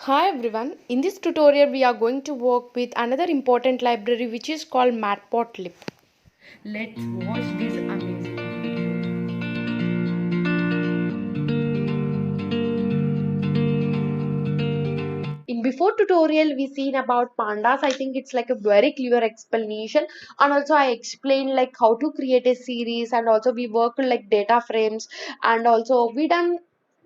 Hi everyone, in this tutorial we are going to work with another important library which is called Matplotlib. Let's watch this amazing video. In before tutorial we seen about pandas. I think it's like a very clear explanation, and also I explained like how to create a series, and also we worked like data frames, and also we done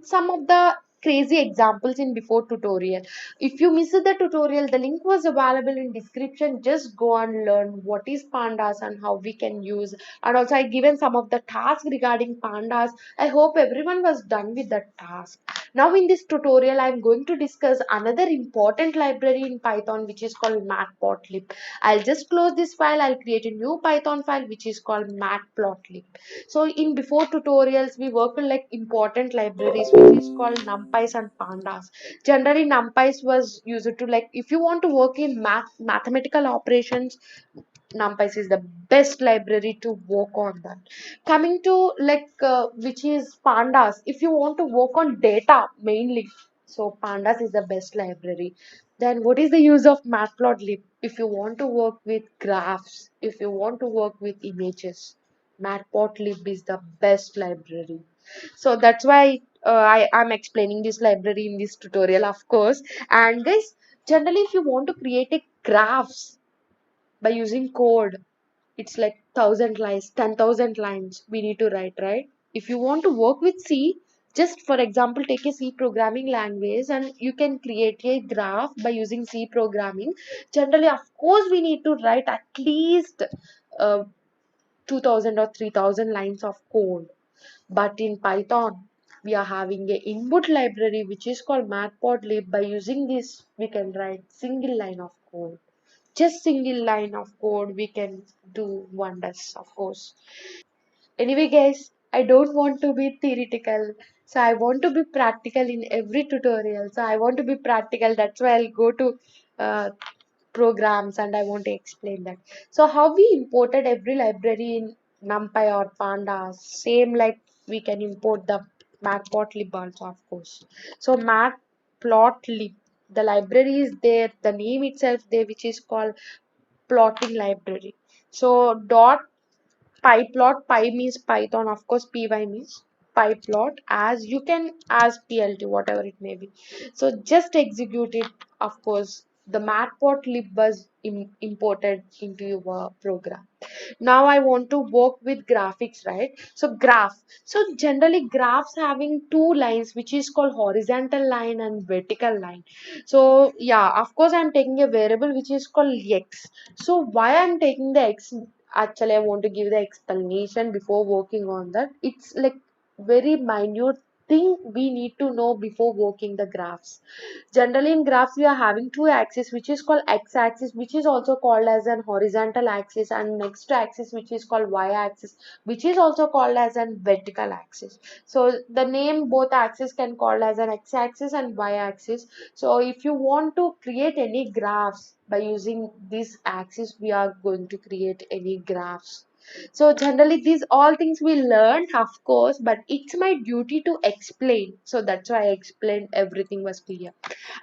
some of the crazy examples in before tutorial. If you missed the tutorial, the link was available in description. Just go and learn what is pandas and how we can use, and also I given some of the tasks regarding pandas. I hope everyone was done with that task. Now in this tutorial, I am going to discuss another important library in Python which is called Matplotlib. I'll just close this file. I'll create a new Python file which is called Matplotlib. So in before tutorials, we work with like important libraries which is called NumPys and Pandas. Generally, NumPys was used to like if you want to work in mathematical operations, NumPys is the best library to work on that. Coming to like which is Pandas, if you want to work on data mainly, so Pandas is the best library. Then what is the use of Matplotlib? If you want to work with graphs, if you want to work with images, Matplotlib is the best library. So that's why I am explaining this library in this tutorial, of course. And guys, generally, if you want to create a graphs by using code, it's like 1,000 lines, 10,000 lines we need to write, right? If you want to work with C, just for example take a C programming language and you can create a graph by using C programming. Generally, of course, we need to write at least uh, 2,000 or 3,000 lines of code. But in Python, we are having a input library which is called Matplotlib. By using this, we can write single line of code. Just single line of code, we can do wonders, of course. Anyway, guys, I don't want to be theoretical. So I want to be practical in every tutorial. So I want to be practical. That's why I'll go to uh, programs and I want to explain that. So how we imported every library in NumPy or Pandas, same like we can import the Matplotlib also, of course. So Matplotlib, the library is there, the name itself there, which is called plotting library. So dot pyplot, py means Python, of course, py means pyplot, as you can as plt, whatever it may be. So just execute it. Of course, the matplotlib was imported into your program. Now I want to work with graphics, right? So graph. So generally graphs having two lines which is called horizontal line and vertical line. So yeah, of course I'm taking a variable which is called x. So why I'm taking the x? Actually, I want to give the explanation before working on that. It's like very minute thing we need to know before working the graphs. Generally, in graphs, we are having two axes, which is called x-axis, which is also called as an horizontal axis, and next axis, which is called y-axis, which is also called as an vertical axis. So the name both axes can called as an x-axis and y-axis. So if you want to create any graphs by using this axis, we are going to create any graphs. So generally these all things we learned, of course, but it's my duty to explain. So that's why I explained everything was clear.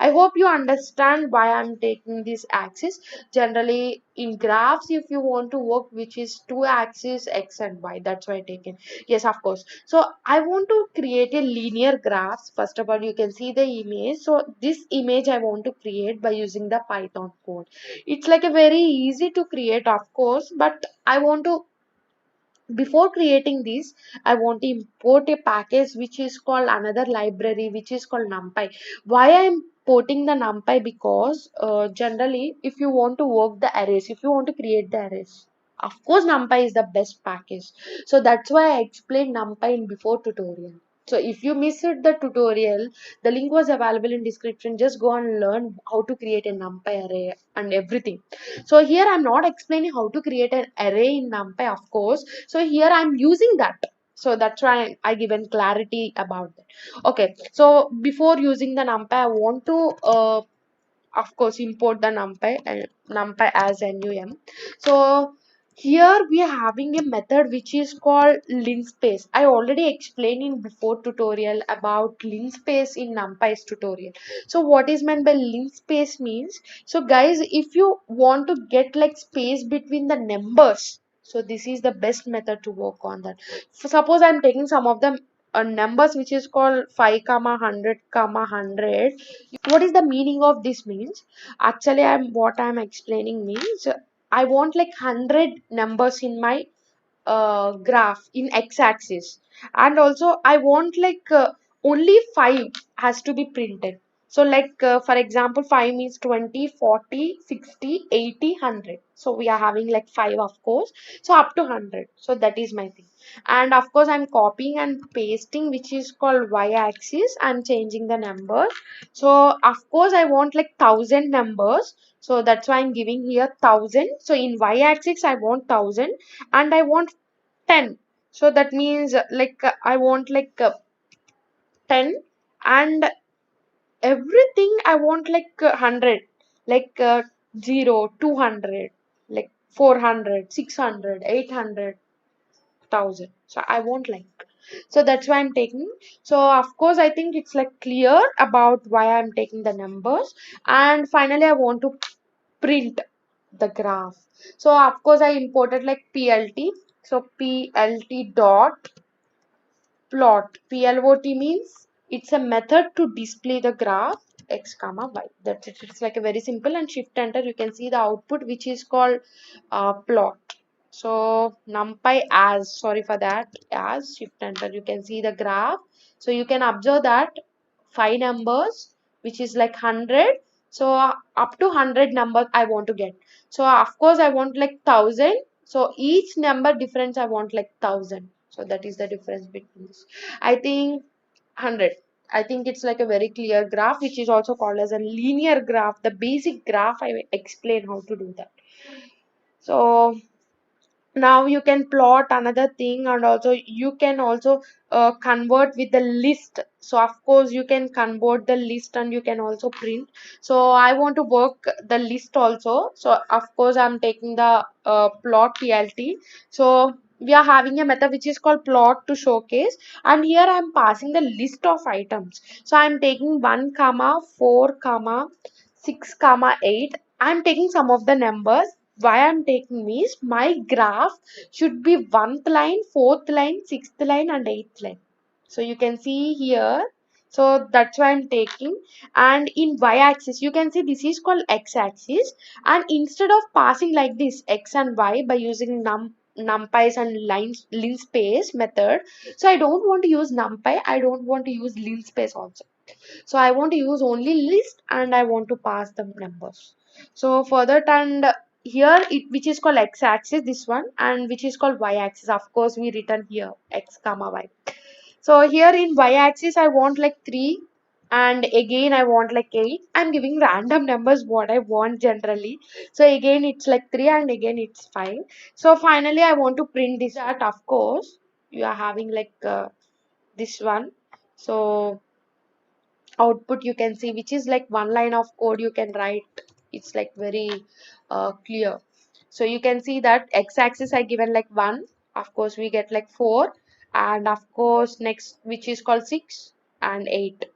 I hope you understand why I'm taking this axis. Generally, in graphs, if you want to work, which is two axes, x and y, that's why I taken. Yes, of course. So I want to create a linear graphs. First of all, you can see the image. So this image I want to create by using the Python code. It's like a very easy to create, of course, but I want to before creating this, I want to import a package which is called another library which is called NumPy. Why I'm importing the NumPy? Because generally if you want to work the arrays, if you want to create the arrays, of course NumPy is the best package. So that's why I explained NumPy in before tutorial. So if you missed the tutorial, the link was available in description. Just go and learn how to create a NumPy array and everything. So here I'm not explaining how to create an array in NumPy, of course. So here I'm using that. So that's why I given clarity about that. Okay. So before using the NumPy, I want to of course import the NumPy and NumPy as NUM. So Here we are having a method which is called linspace. I already explained in before tutorial about linspace in numpy's tutorial. So what is meant by linspace means, so guys, if you want to get like space between the numbers, so this is the best method to work on that. So suppose I'm taking some of the numbers which is called 5 comma 100 comma 100. What is the meaning of this means? Actually, I'm explaining means, I want like 100 numbers in my graph in x-axis, and also I want like only 5 has to be printed. So like for example, 5 means 20, 40, 60, 80, 100. So we are having like 5 of course, so up to 100. So that is my thing. And of course I'm copying and pasting, which is called y-axis, and changing the numbers. So of course I want like 1,000 numbers, so that's why I'm giving here 1,000. So in y-axis I want 1,000, and I want 10. So that means like I want like 10, and everything I want like 100, like 0, 200, like 400, 600, 800, 1,000. So I want like, so that's why I'm taking. So of course I think it's like clear about why I'm taking the numbers. And finally I want to print the graph. So of course I imported like plt. So plt dot plot. Plot means it's a method to display the graph x comma y. That's it. It's like a very simple, and shift enter you can see the output which is called plot. So numpy as, sorry for that, as shift enter you can see the graph. So you can observe that 5 numbers which is like 100. So up to 100 numbers I want to get. So of course I want like 1,000. So each number difference I want like 1,000. So that is the difference between this. I think 100. I think it's like a very clear graph, which is also called as a linear graph. The basic graph I will explain how to do that. So now you can plot another thing, and also you can also convert with the list. So of course you can convert the list, and you can also print. So I want to work the list also. So of course I'm taking the plot plt. So we are having a method which is called plot to showcase, and here I'm passing the list of items. So I'm taking 1 comma 4 comma 6 comma 8. I'm taking some of the numbers. Why I'm taking means my graph should be 1th line, 4th line, 6th line, and 8th line. So you can see here. So that's why I'm taking. And in y-axis, you can see this is called x-axis. And instead of passing like this x and y by using numpys and linspace method, so I don't want to use numpy. I don't want to use linspace also. So I want to use only list, and I want to pass the numbers. So for that, and here it which is called x-axis, this one, and which is called y-axis. Of course we written here x comma y. So here in y-axis I want like 3, and again I want like 8. I'm giving random numbers what I want generally. So again it's like 3, and again it's 5. So finally I want to print this at, of course you are having like this one. So output you can see, which is like one line of code you can write. It's like very clear. So you can see that x-axis I given like 1. Of course we get like 4, and of course next which is called 6 and 8.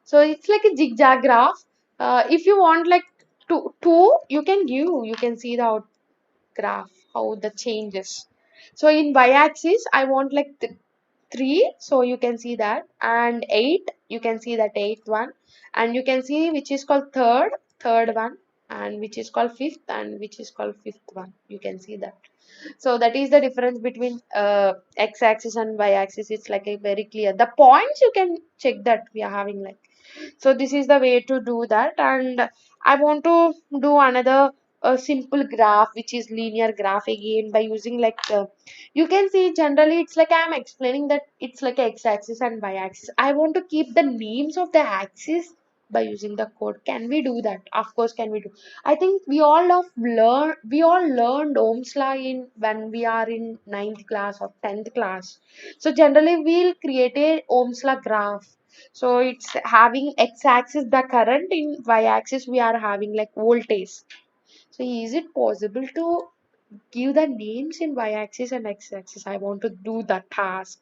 So it's like a zigzag graph. If you want like two, you can give, you can see the graph how the changes. So in y-axis I want like 3, so you can see that, and 8, you can see that 8th one, and you can see which is called third one, and which is called fifth, and which is called fifth one, you can see that. So that is the difference between x-axis and y-axis. It's like a very clear, the points you can check that we are having like. So this is the way to do that. And I want to do another simple graph, which is linear graph, again by using like you can see generally it's like I'm explaining that it's like x-axis and y-axis. I want to keep the names of the axis by using the code. Can we do that? Of course can we do. I think we all learned Ohm's law in when we are in ninth class or 10th class. So generally we'll create a Ohm's law graph. So it's having x-axis the current, in y-axis we are having like voltage. So is it possible to give the names in y-axis and x-axis. I want to do the task.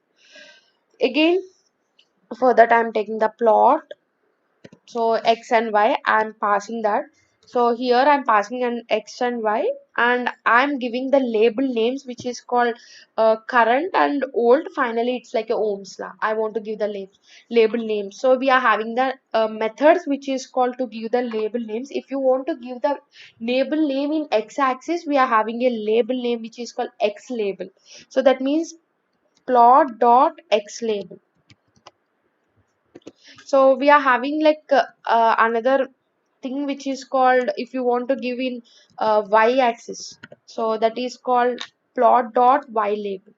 Again, for that I'm taking the plot. So x and y, I'm passing that. So here I'm passing an x and y, and I'm giving the label names, which is called current and old. Finally, it's like a Ohm's law. I want to give the label names. So we are having the methods, which is called to give the label names. If you want to give the label name in x-axis, we are having a label name which is called x label. So that means plot dot x label. So we are having like another thing which is called, if you want to give in y-axis, so that is called plot dot y label.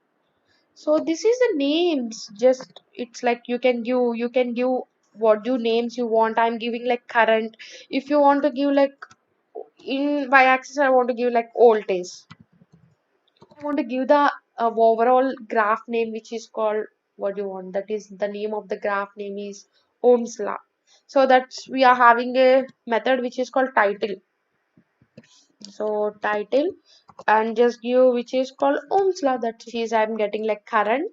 So this is the names. Just it's like you can give what you names you want. I'm giving like current. If you want to give like in y-axis, I want to give like voltage. I want to give the overall graph name, which is called, what do you want? That is the name of the graph name is Ohm's law. So that's we are having a method which is called title. So title, and just give which is called Ohm's law. That is I'm getting like current,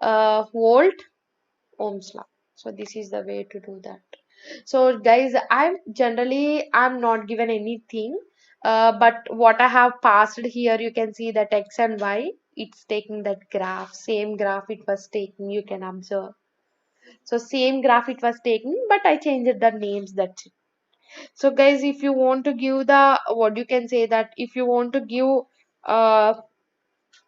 volt, Ohm's law. So this is the way to do that. So guys, I'm not given anything, but what I have passed here, you can see that x and y, it's taking that graph, same graph it was taking, you can observe. So same graph it was taking, but I changed the names, that's it. So guys, if you want to give the, what you can say, that if you want to give uh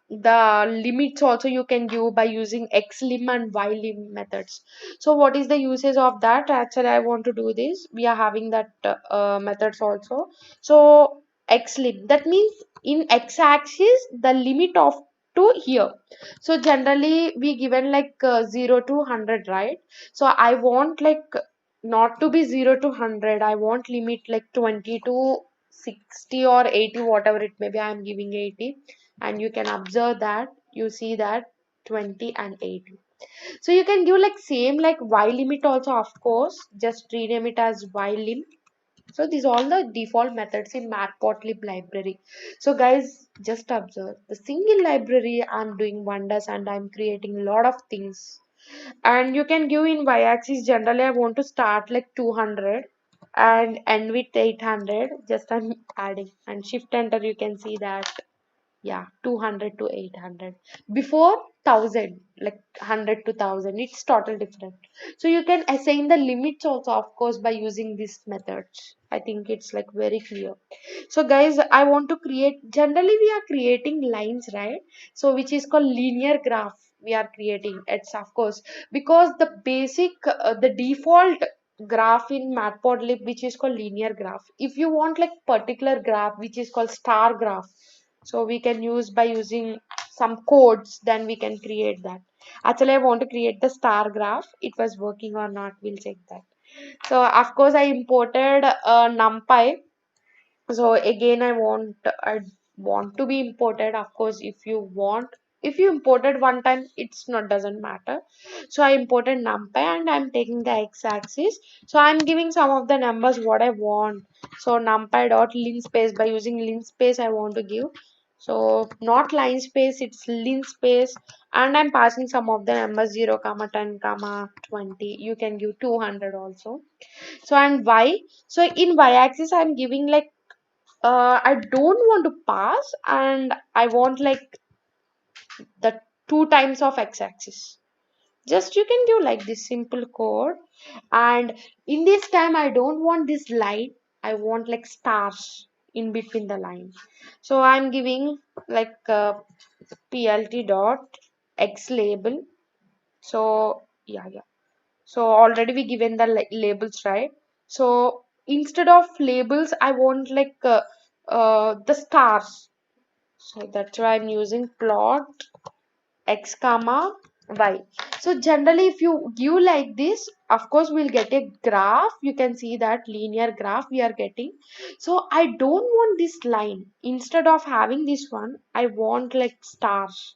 the limits also, you can give by using xlim and ylim methods. So what is the usage of that? Actually, I want to do this. We are having that methods also. So xlim, that means in x-axis the limit of to here. So generally we given like 0 to 100, right? So I want like not to be 0 to 100. I want limit like 20 to 60 or 80, whatever it may be. I am giving 80, and you can observe that you see that 20 and 80. So you can give like same like y limit also, of course, just rename it as y lim. So these all the default methods in matplotlib library. So guys, just observe the single library, I'm doing wonders and I'm creating a lot of things. And you can give in y-axis, generally I want to start like 200 and end with 800. Just I'm adding and shift enter, you can see that, yeah, 200 to 800. Before 1000, like 100 to 1000, it's total different. So you can assign the limits also, of course, by using this methods. I think it's like very clear. So guys, I want to create, generally we are creating lines, right? So which is called linear graph we are creating. It's of course because the basic the default graph in matplotlib, which is called linear graph. If you want like particular graph which is called star graph, so we can use by using some codes, then we can create that. Actually, I want to create the star graph. It was working or not, we'll check that. So of course I imported numpy. So again, I want to be imported, of course. If you want, if you imported one time, it's not, doesn't matter. So I imported numpy and I'm taking the x-axis. So I'm giving some of the numbers what I want. So numpy dot linspace, by using linspace I want to give. So not line space, it's linspace, and I'm passing some of the numbers 0 comma 10 comma 20. You can give 200 also. So and y, so in y-axis I'm giving like I don't want to pass, and I want like the two times of x-axis. Just you can do like this simple code, and in this time I don't want this line. I want like stars in between the line. So I'm giving like plt dot x label. So yeah. So already we given the labels, right? So instead of labels, I want like the stars. So that's why I'm using plot x comma y. So generally if you give like this, of course we'll get a graph. You can see that linear graph we are getting. So I don't want this line. Instead of having this one, I want like stars.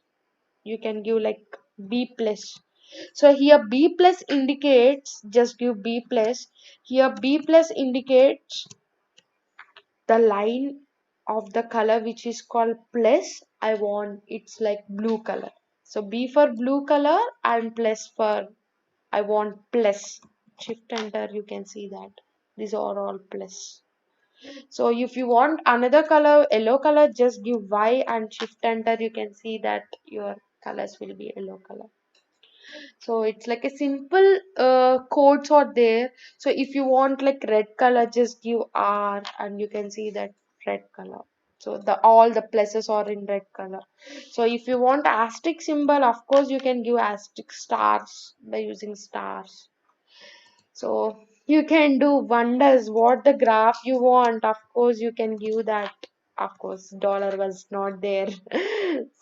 You can give like b plus. So here b plus indicates, just give b plus. Here b plus indicates the line, of the color which is called plus, I want it's like blue color. So B for blue color and plus for I want plus. Shift enter, you can see that these are all plus. So if you want another color, yellow color, just give Y and shift enter, you can see that your colors will be yellow color. So it's like a simple codes are there. So if you want like red color, just give R and you can see that red color. So the all the pluses are in red color. So if you want asterisk symbol, of course you can give asterisk stars by using stars. So you can do wonders. What the graph you want, of course you can give that. Of course, dollar was not there.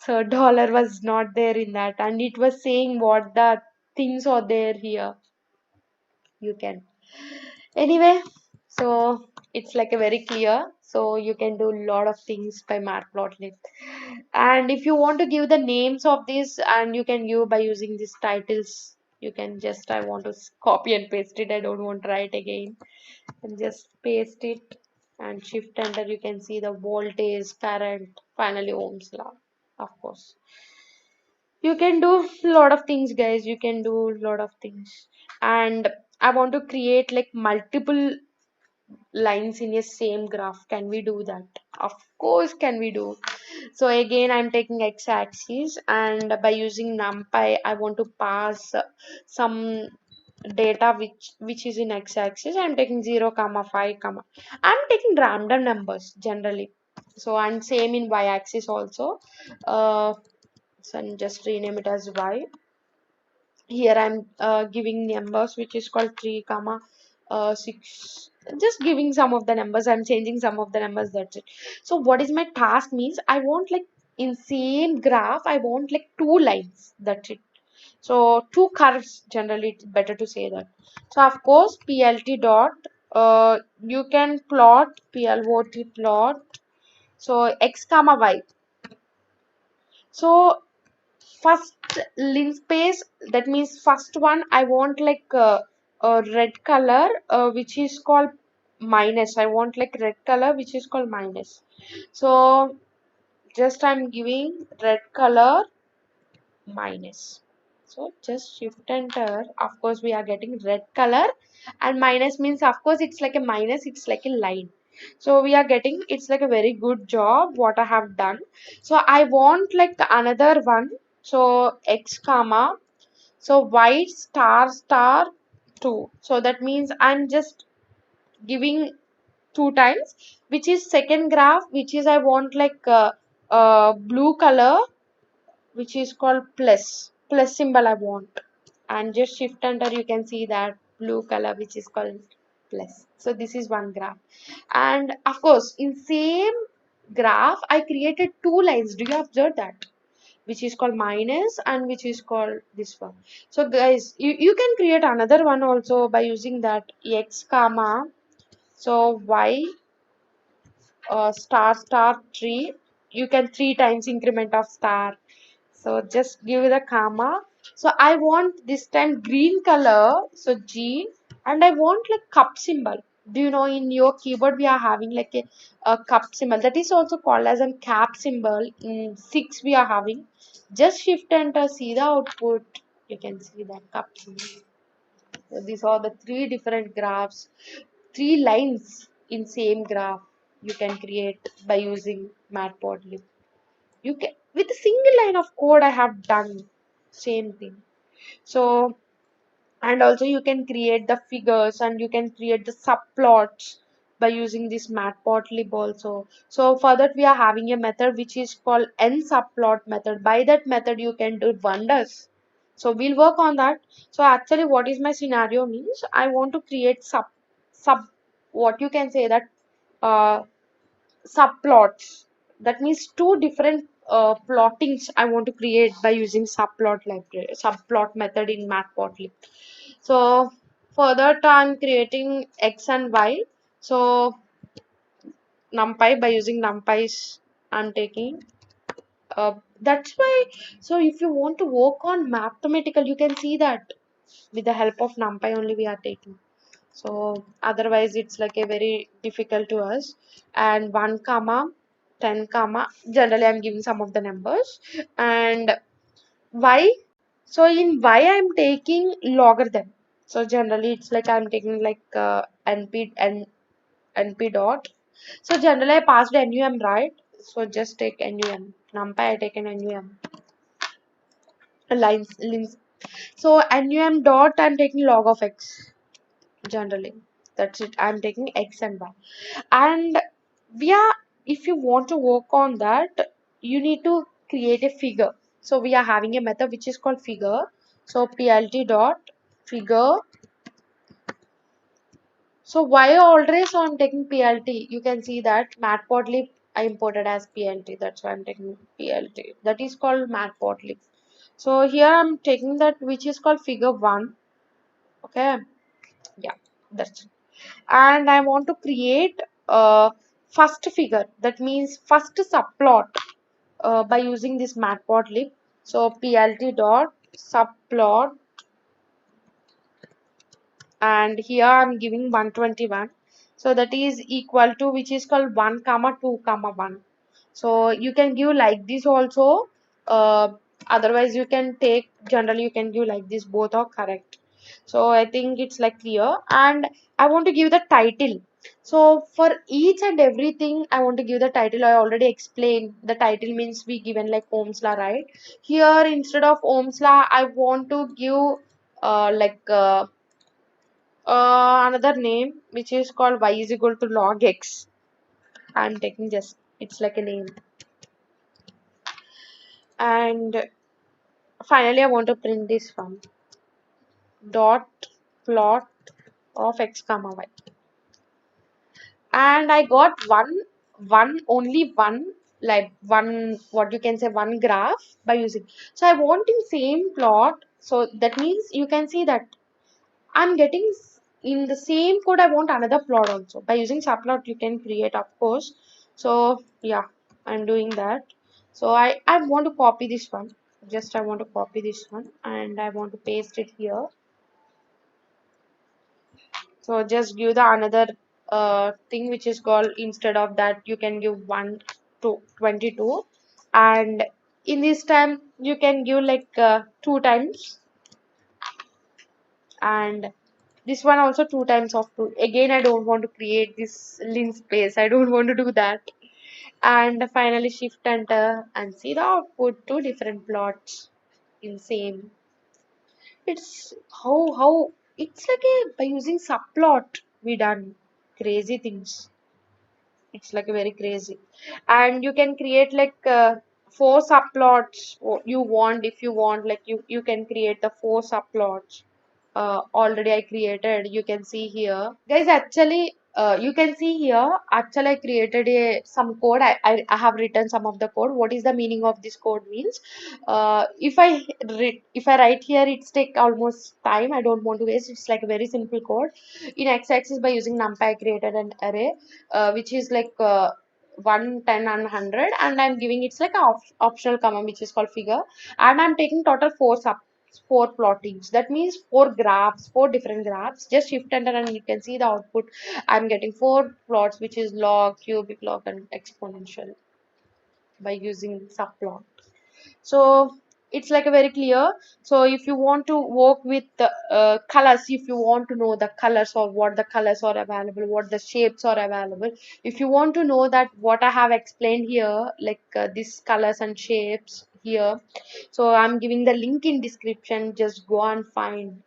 So dollar was not there in that, and it was saying what the things are there here. You can. Anyway, so it's like a very clear. So you can do a lot of things by Matplotlib. And if you want to give the names of this, and you can give by using these titles. You can just I want to copy and paste it. I don't want to write again. And just paste it and shift enter. You can see the voltage, current, finally Ohm's law. Of course, you can do a lot of things, guys. You can do a lot of things. And I want to create like multiple lines in a same graph. Can we do that? Of course can we do. So again I'm taking x-axis, and by using numpy I want to pass some data which is in x-axis. I'm taking 0 comma 5 comma, I'm taking random numbers generally. So and same in y-axis also. So I'm just rename it as y. Here I'm giving numbers which is called 3 comma 6, just giving some of the numbers. I'm changing some of the numbers, that's it. So what is my task means I want like in same graph I want like two lines, that's it. So two curves, generally it's better to say that. So of course plt dot you can plot plot plot, so x comma y. So first linspace, that means first one I want like a red color which is called minus. I want like red color which is called minus. So just I'm giving red color minus. So just shift enter, of course we are getting red color, and minus means of course it's like a minus, it's like a line. So we are getting, it's like a very good job what I have done. So I want like another one. So x comma, so y star star 2. So that means I'm just giving two times, which is second graph, which is I want like blue color which is called plus symbol I want. And just shift enter, you can see that blue color which is called plus. So this is one graph. And of course in same graph I created two lines. Do you observe that? Which is called minus and which is called this one. So guys, you can create another one also by using that x comma, so y star star 3. You can three times increment of star. So just give the comma. So I want this time green color, so G, and I want like cup symbol. Do you know in your keyboard we are having like a cup symbol, that is also called as a cap symbol. In 6 we are having. Just shift enter, see the output. You can see that cup symbol. So these are the three different graphs, three lines in same graph you can create by using Matplotlib. You can, with a single line of code I have done same thing. So and also you can create the figures and you can create the subplots by using this Matplotlib also. So for that we are having a method which is called n subplot method. By that method you can do wonders. So we'll work on that. So actually what is my scenario means I want to create sub what you can say that uh, subplots. That means two different plottings I want to create by using subplot library, subplot method in Matplotlib. So for that I'm creating x and y. So numpy, by using numpys I'm taking. That's why. So if you want to work on mathematical, you can see that with the help of numpy only we are taking. So otherwise it's like a very difficult to us. And 1 comma. 10 comma, generally I'm giving some of the numbers. And y, so in y I'm taking logarithm. So generally it's like I'm taking like np dot. So generally I passed num, right? So just take num. Numpy I take an num. Lines. So num dot I'm taking log of x. Generally that's it. I'm taking x and y. And we are, if you want to work on that, you need to create a figure. So we are having a method which is called figure. So plt dot figure. So why already, so I'm taking plt. You can see that matplotlib I imported as plt. That's why I'm taking plt. That is called matplotlib. So here I'm taking that which is called figure 1. Okay, yeah, that's it. And I want to create a first figure, that means first subplot, by using this matplotlib. So plt dot subplot, and here I'm giving 121. So that is equal to, which is called 1 comma 2 comma 1. So you can give like this also. Otherwise you can take, generally you can give like this, both are correct. So I think it's like clear. And I want to give the title. So for each and everything I want to give the title. I already explained the title means we given like Ohm's law, right? Here instead of Ohm's law I want to give another name which is called y is equal to log x. I'm taking just, it's like a name. And finally I want to print this one, dot plot of x comma y. And I got only one, like one, what you can say, one graph by using. So I want in same plot. So that means you can see that I'm getting in the same code. I want another plot also. By using subplot you can create, of course. So yeah, I'm doing that. So I want to copy this one. Just I want to copy this one and I want to paste it here. So just give the another thing which is called, instead of that you can give 1 to 22. And in this time you can give like 2 times, and this one also 2 times of 2. Again I don't want to create this linspace, I don't want to do that. And finally shift enter and see the output, 2 different plots in same. It's how it's like a, by using subplot we done crazy things. It's like a very crazy. And you can create like 4 subplots you want. If you want, like you can create the 4 subplots. Already I created, you can see here guys. Actually you can see here, actually I created some code. I have written some of the code. What is the meaning of this code means, if I write here, it's take almost time. I don't want to waste. It's like a very simple code. In x-axis by using numpy I created an array which is like 1, 10 and 100, and I'm giving, it's like a optional comma which is called figure. And I'm taking total 4 plottings. That means 4 graphs, 4 different graphs. Just shift enter and you can see the output. I'm getting 4 plots which is log, cubic log and exponential by using subplot. So it's like a very clear. So if you want to work with the colors, if you want to know the colors or what the colors are available, what the shapes are available, if you want to know that what I have explained here, like these colors and shapes here, so I'm giving the link in description. Just go and find.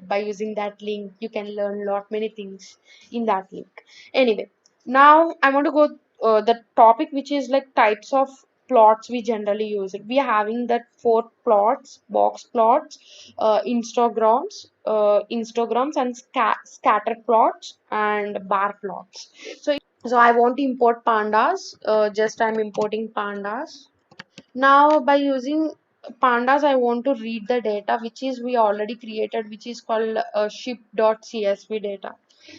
By using that link you can learn lot many things in that link. Anyway, now I want to go the topic which is like types of plots we generally use it. We are having that 4 plots: box plots, histograms and scatter plots and bar plots. So I want to import pandas. Just I'm importing pandas. Now by using pandas I want to read the data which is we already created, which is called ship.csv data.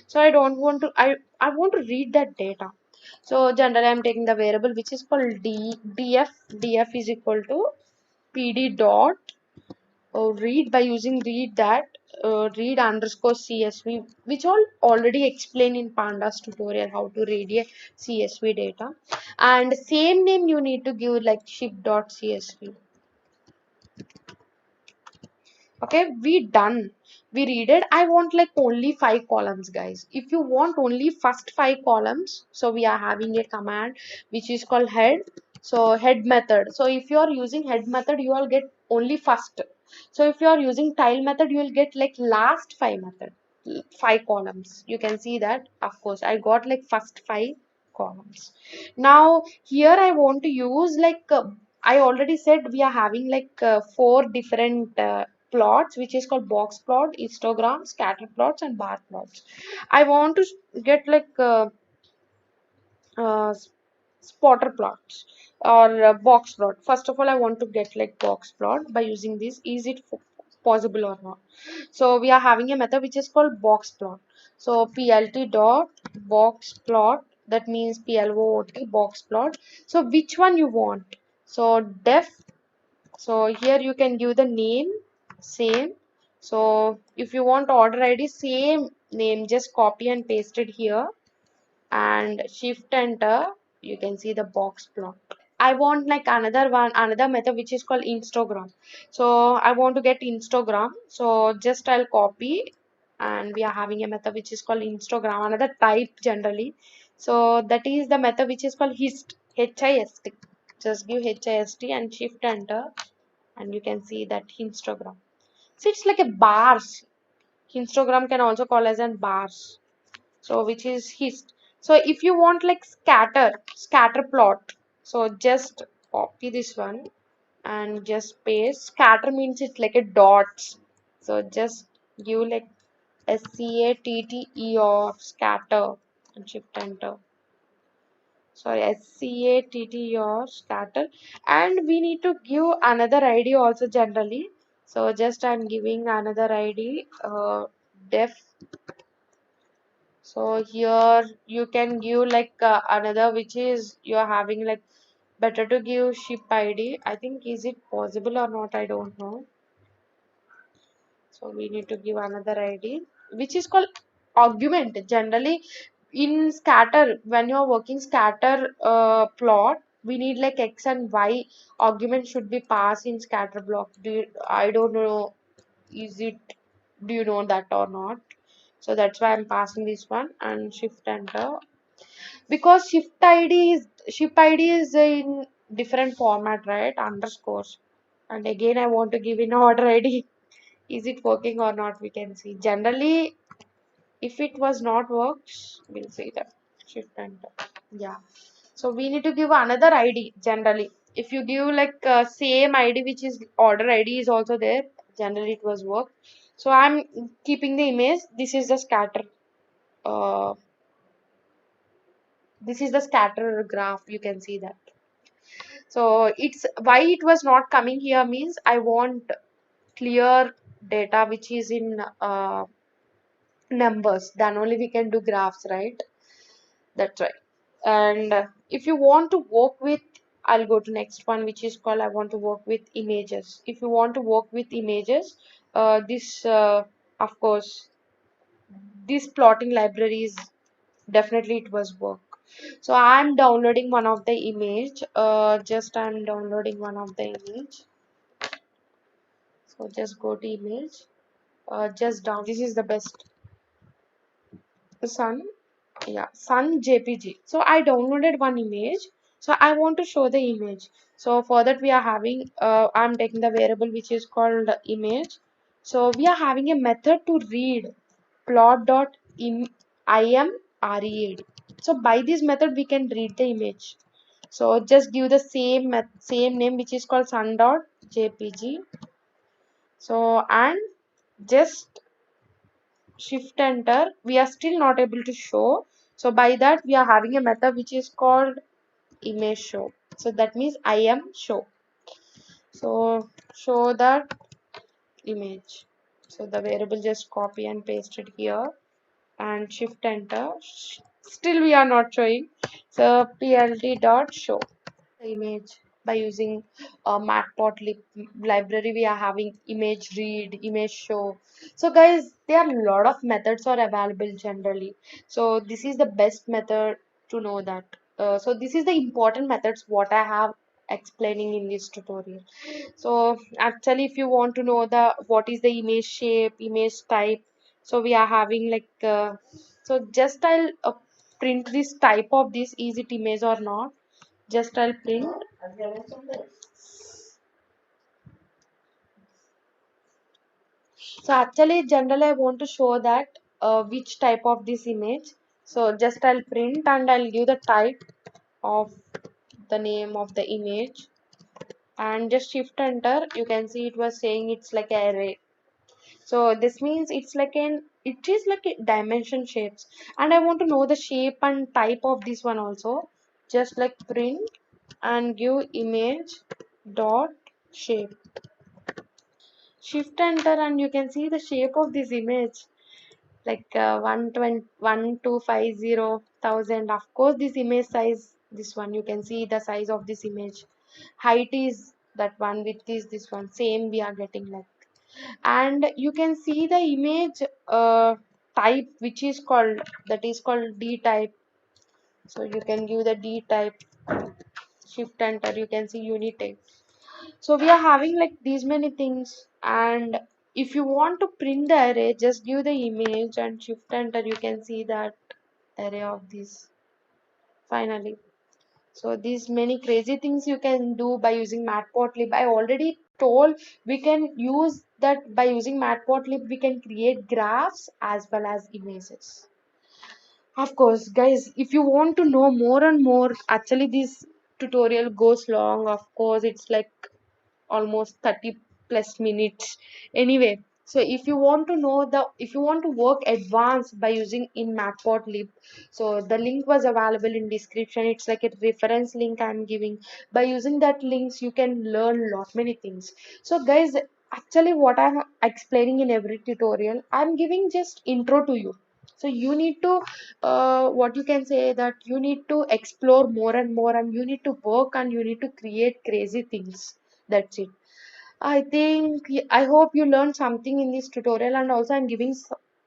So I don't want to, I want to read that data. So generally I'm taking the variable which is called df is equal to pd dot read. By using read that read underscore CSV, which all already explained in Pandas tutorial how to read a CSV data. And same name you need to give like shift.csv. Okay, we done, we read it. I want like only 5 columns, guys. If you want only first 5 columns, so we are having a command which is called head. So head method, so if you are using head method you will get only first. So if you are using tile method you will get like last 5 columns. You can see that, of course I got like first 5 columns. Now here I want to use like I already said we are having like 4 different plots, which is called box plot, histogram, scatter plots, and bar plots. I want to get like uh, spotter plots or box plot. First of all, I want to get like box plot by using this. Is it possible or not? So we are having a method which is called box plot. So plt dot box plot, that means plot box plot. So which one you want? So def. So here you can give the name same. So if you want order ID, same name, just copy and paste it here and shift enter. You can see the box plot. I want like another method which is called Instagram. So I want to get Instagram. So just I'll copy, and we are having a method which is called Instagram, another type generally. So that is the method which is called hist, HIST. Just give HIST and shift enter, and you can see that Instagram. So it's like a bars. Histogram can also call as an bars. So which is hist. So if you want like scatter plot, so just copy this one and just paste. Scatter means it's like a dots. So just give like SCATTE or scatter and shift enter. Sorry, SCATT or scatter. And we need to give another ID also generally. So just I'm giving another ID def. So here you can give like another which is you are having like better to give ship ID. I think is it possible or not, I don't know. So we need to give another ID which is called argument. Generally in scatter, when you are working scatter plot, we need like x and y argument should be passed in scatter block. I don't know, is it, do you know that or not? So that's why I'm passing this one and shift enter, because ship id is in different format, right? Underscores. And again I want to give in order ID. Is it working or not? We can see generally if it was not works, we'll see that. Shift enter. Yeah, so we need to give another ID generally. If you give like same ID which is order ID is also there, generally it was work. So I'm keeping the image. This is the scatter. Uh, this is the scatter graph. You can see that. So it's why it was not coming here means I want clear data which is in numbers. Then only we can do graphs, right? That's right. And if you want to work with, I'll go to next one which is called I want to work with images. If you want to work with images, this of course this plotting library is definitely it was work. So I'm downloading one of the image. Just I'm downloading one of the image. So just go to image. Just down. This is the best. The sun. Yeah, sun JPG. So I downloaded one image. So I want to show the image. So for that we are having. I'm taking the variable which is called image. So we are having a method to read plot dot imread. So by this method we can read the image. So just give the same name which is called sun.jpg. So and just shift enter. We are still not able to show. So by that we are having a method which is called image show. So that means im show. So show that image. So the variable just copy and paste it here and shift enter. Still we are not showing. So plt dot show the image. by using matplotlib library. We are having image read, image show. So guys, there are a lot of methods are available generally. So this is the best method to know that. So this is the important methods what I have explaining in this tutorial. So actually, if you want to know the what is the image shape, image type, so we are having like so just I'll print this type of this, is it image or not, just I'll print. So actually generally I want to show that which type of this image. So just I'll print and I'll give the type of the name of the image and just shift enter. You can see it was saying it's like an array. So this means it's like an, it is like a dimension shapes, and I want to know the shape and type of this one also. Just like print and give image dot shape. Shift enter and you can see the shape of this image like 120,125,000. Of course, this image size, this one you can see the size of this image. Height is that one, width is this one. Same we are getting like, and you can see the image type which is called, that is called D type. So you can give the D type, shift enter, you can see unit type. So we are having like these many things, and if you want to print the array, just give the image and shift enter, you can see that array of this finally. So these many crazy things you can do by using matplotlib. I already told we can use that by using matplotlib. We can create graphs as well as images. Of course, guys, if you want to know more and more, actually this tutorial goes long. Of course, it's like almost 30 plus minutes anyway. So if you want to know the, if you want to work advanced by using in matplotlib, so the link was available in description. It's like a reference link I'm giving. By using that links you can learn lot many things. So guys, actually what I'm explaining in every tutorial, I'm giving just intro to you. So you need to what you can say that you need to explore more and more, and you need to work and you need to create crazy things. That's it. I think I hope you learned something in this tutorial, and also I'm giving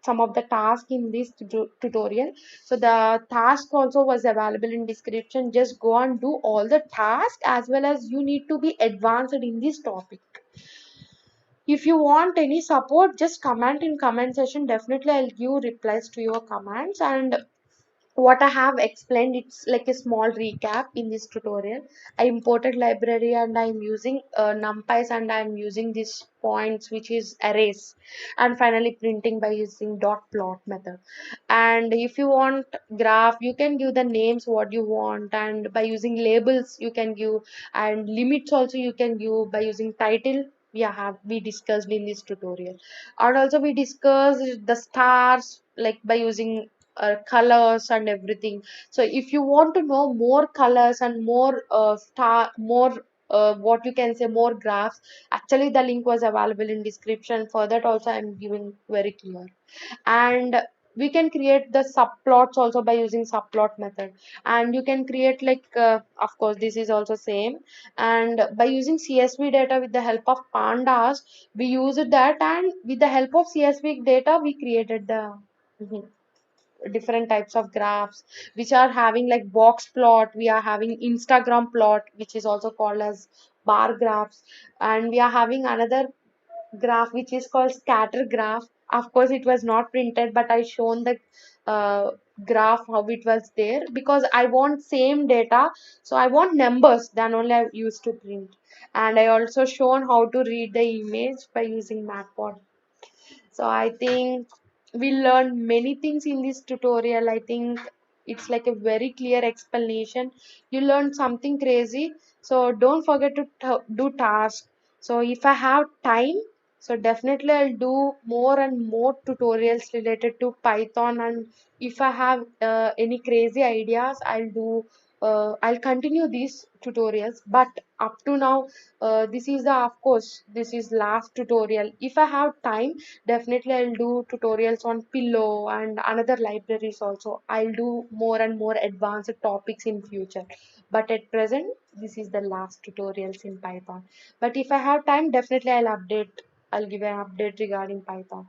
some of the tasks in this tutorial. So the task also was available in description. Just go and do all the tasks, as well as you need to be advanced in this topic. If you want any support, just comment in comment section. Definitely I'll give replies to your comments. And what I have explained, it's like a small recap in this tutorial. I imported library and I'm using numpys, and I'm using these points which is arrays, and finally printing by using dot plot method. And if you want graph, you can give the names what you want, and by using labels you can give, and limits also you can give by using title. We discussed in this tutorial, and also we discussed the stars like by using colors and everything. So if you want to know more colors and more more what you can say more graphs, actually the link was available in description. For that also I'm giving very clear. And we can create the subplots also by using subplot method, and you can create like of course this is also same. And by using CSV data with the help of pandas, we used that, and with the help of CSV data we created the mhm, different types of graphs which are having like box plot. We are having Instagram plot, which is also called as bar graphs, and we are having another graph which is called scatter graph. Of course it was not printed, but I shown the uh, graph how it was there, because I want same data, so I want numbers, then only I used to print. And I also shown how to read the image by using matplotlib. So I think we learned many things in this tutorial. I think it's like a very clear explanation. You learned something crazy. So don't forget to do task. So if I have time, so definitely I'll do more and more tutorials related to Python. And if I have any crazy ideas, I'll do I'll continue these tutorials, but up to now, this is the, of course, this is last tutorial. If I have time, definitely I'll do tutorials on Pillow and another libraries also. I'll do more and more advanced topics in future. But at present, this is the last tutorials in Python. But if I have time, definitely I'll update. I'll give an update regarding Python.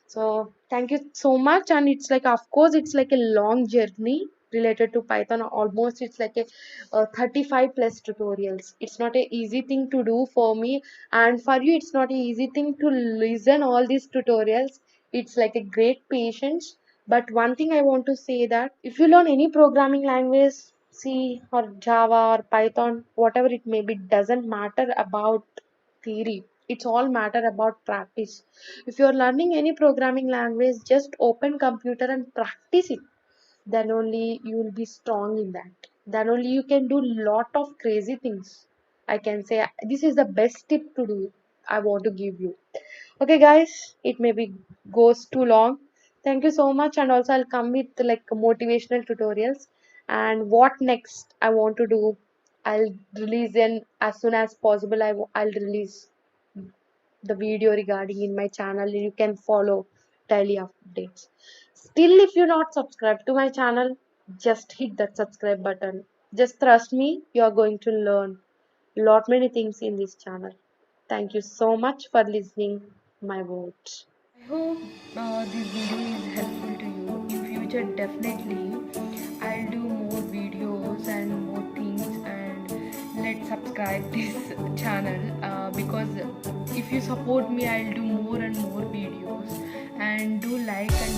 So thank you so much. And it's like, of course, it's like a long journey related to Python. Almost it's like a 35 plus tutorials. It's not a easy thing to do for me, and for you, it's not a easy thing to listen all these tutorials. It's like a great patience. But one thing I want to say that if you learn any programming language, C or Java or Python, whatever it may be, doesn't matter about theory. It's all matter about practice. If you're learning any programming language, just open computer and practice it. Then only you will be strong in that. Then only you can do lot of crazy things. I can say this is the best tip to do. I want to give you. Okay, guys, it maybe goes too long. Thank you so much, and also I'll come with like motivational tutorials. And what next I want to do, I'll release in as soon as possible. I'll release the video regarding in my channel. You can follow daily updates. Still, if you're not subscribed to my channel, just hit that subscribe button. Just trust me, you are going to learn lot many things in this channel. Thank you so much for listening my words. I hope this video is helpful to you. In future, definitely I'll do more videos and more things, and let's subscribe this channel because if you support me, I'll do more and more videos, and do like and